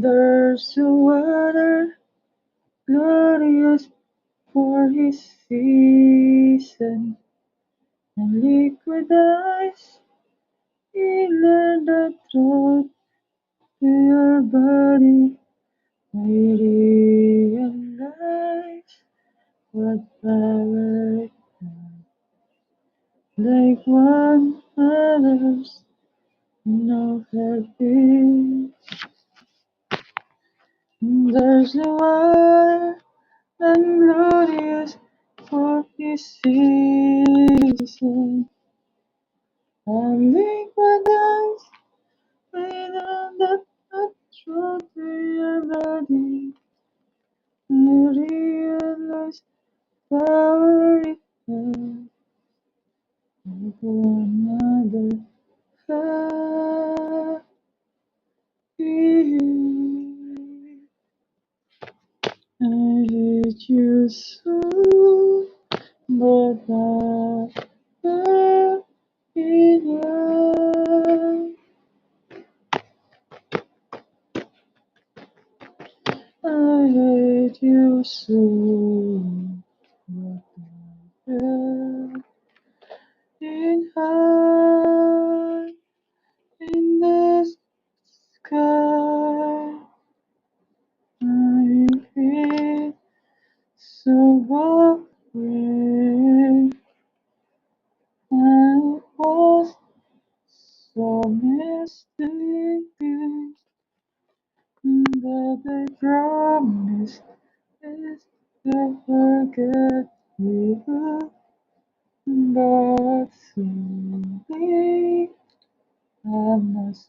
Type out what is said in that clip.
There's a water glorious for his season, and liquid ice. He learned the truth to your body. I realize what power it has. Like one others no heartbeat. There's no water than glorious for his season. And liquid ice made on the truth to your body. I realize power it has. Like another heartbeat. I hate you so, but I fell in love. I hate you so, but I fell in high in the sky. I feel so boring. I was so mistaken, but I promise is to forget you, but someday I must.